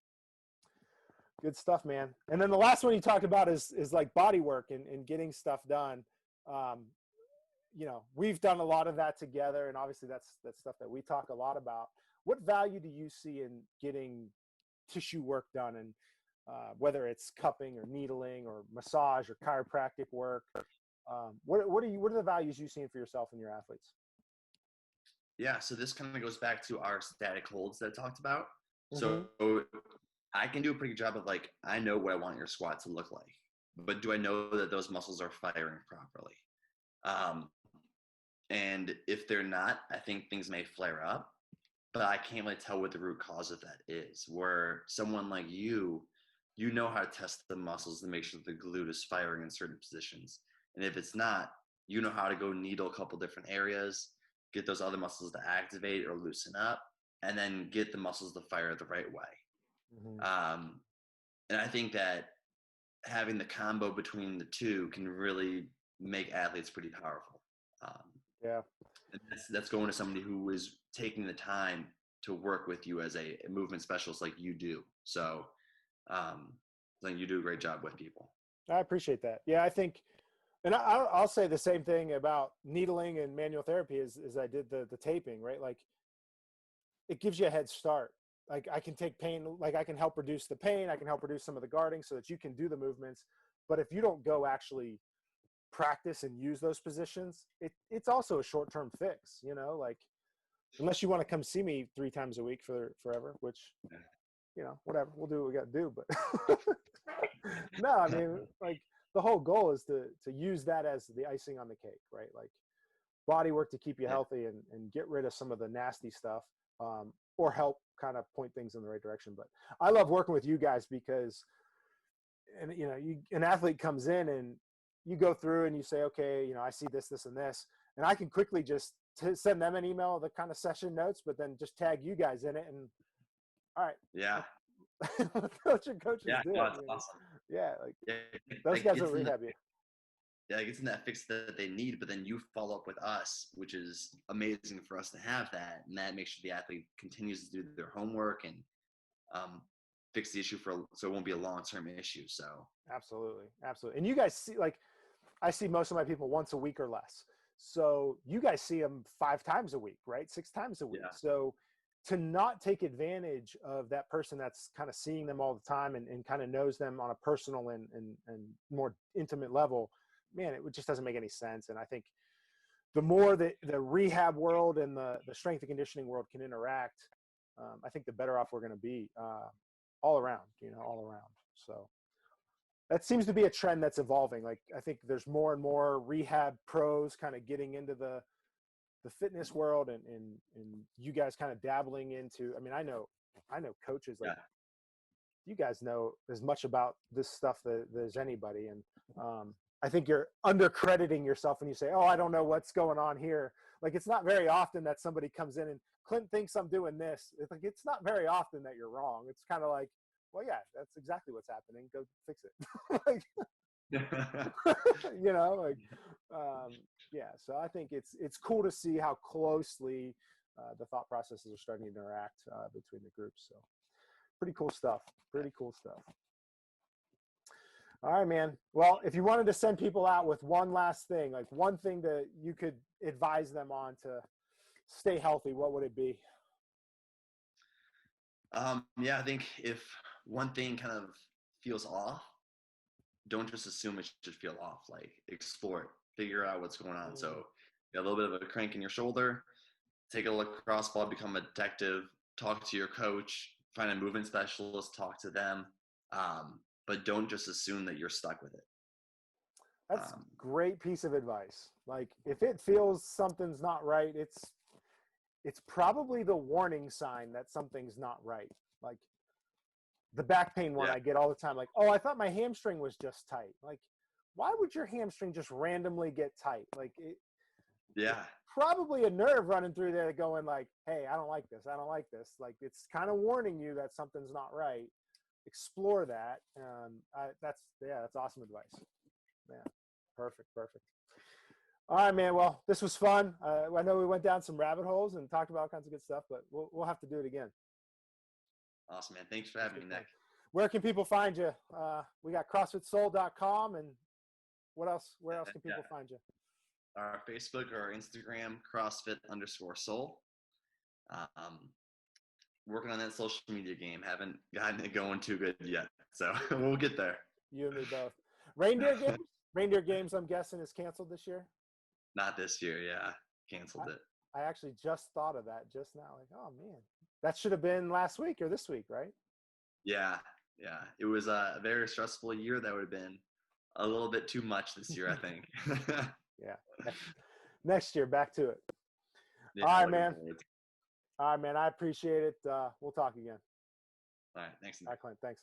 good stuff, man. And then the last one you talked about is like body work and getting stuff done. We've done a lot of that together, and obviously that's stuff that we talk a lot about. What value do you see in getting tissue work done, and whether it's cupping or needling or massage or chiropractic work? What are the values you see for yourself and your athletes? Yeah, so this kind of goes back to our static holds that I talked about. Mm-hmm. So I can do a pretty good job of like, I know what I want your squat to look like, but do I know that those muscles are firing properly? And if they're not, I think things may flare up, but I can't really tell what the root cause of that is. Where someone like you know how to test the muscles to make sure the glute is firing in certain positions. And if it's not, you know how to go needle a couple different areas, get those other muscles to activate or loosen up, and then get the muscles to fire the right way. Mm-hmm. And I think that having the combo between the two can really make athletes pretty powerful. And that's going to somebody who is taking the time to work with you as a movement specialist like you do. So I think you do a great job with people. I appreciate that. Yeah, I think, and I'll say the same thing about needling and manual therapy as I did the taping, right? Like, it gives you a head start. Like, I can take pain, like I can help reduce the pain. I can help reduce some of the guarding so that you can do the movements. But if you don't go actually practice and use those positions, it's also a short-term fix, like, unless you want to come see me 3 times a week forever, which, whatever, we'll do what we got to do. But no, I mean, like, the whole goal is to use that as the icing on the cake, right? Like, body work to keep you healthy and get rid of some of the nasty stuff, or help kind of point things in the right direction. But I love working with you guys because, and an athlete comes in and you go through and you say, okay, I see this, this, and this, and I can quickly just send them an email of the kind of session notes, but then just tag you guys in it, and all right. Yeah. What your coaches do. No, it's awesome. Yeah, those guys will rehab you. Yeah, it gets in that fix that they need, but then you follow up with us, which is amazing for us to have that, and that makes sure the athlete continues to do their homework and fix the issue so it won't be a long-term issue. So absolutely. And you guys see, like, I see most of my people once a week or less. So you guys see them 5 times a week, right? 6 times a week. Yeah. So to not take advantage of that person that's kind of seeing them all the time and kind of knows them on a personal and more intimate level, man, it just doesn't make any sense. And I think the more that the rehab world and the strength and conditioning world can interact, I think the better off we're going to be all around, all around. So that seems to be a trend that's evolving. Like, I think there's more and more rehab pros kind of getting into the fitness world, and you guys kind of dabbling into, I mean, I know coaches, like, you guys know as much about this stuff as anybody. And I think you're undercrediting yourself when you say, oh, I don't know what's going on here. Like, it's not very often that somebody comes in and Clint thinks I'm doing this. It's like, it's not very often that you're wrong. It's kind of like, well, yeah, that's exactly what's happening. Go fix it. Like, yeah. So I think it's cool to see how closely the thought processes are starting to interact between the groups. So pretty cool stuff. Pretty cool stuff. All right, man. Well, if you wanted to send people out with one last thing, like one thing that you could advise them on to stay healthy, what would it be? Yeah, I think if one thing kind of feels off, don't just assume it should feel off. Like, explore it, figure out what's going on. So you got a little bit of a crank in your shoulder, take a lacrosse ball, become a detective, talk to your coach, find a movement specialist, talk to them. But don't just assume that you're stuck with it. That's great piece of advice. Like, if it feels something's not right, it's probably the warning sign that something's not right. Like the back pain one I get all the time. Like, oh, I thought my hamstring was just tight. Like, why would your hamstring just randomly get tight? Like, it's probably a nerve running through there going like, hey, I don't like this. I don't like this. Like, it's kind of warning you that something's not right. Explore that. That's awesome advice. Yeah. Perfect. All right, man. Well, this was fun. I know we went down some rabbit holes and talked about all kinds of good stuff, but we'll have to do it again. Awesome, man. Thanks for having me, Nick. Where can people find you? We got CrossFitSoul.com, and where else can people find you? Our Facebook or our Instagram, CrossFit_Soul. Working on that social media game. Haven't gotten it going too good yet, so we'll get there. You and me both. Reindeer games? Reindeer games, I'm guessing, is canceled this year? Not this year, yeah. Canceled it. I actually just thought of that just now. Like, oh, man. That should have been last week or this week, right? Yeah. It was a very stressful year. That would have been a little bit too much this year, I think. Yeah. Next year, back to it. Yeah, All right, man. All right, man. I appreciate it. We'll talk again. All right. Thanks. All right, Clint. Thanks.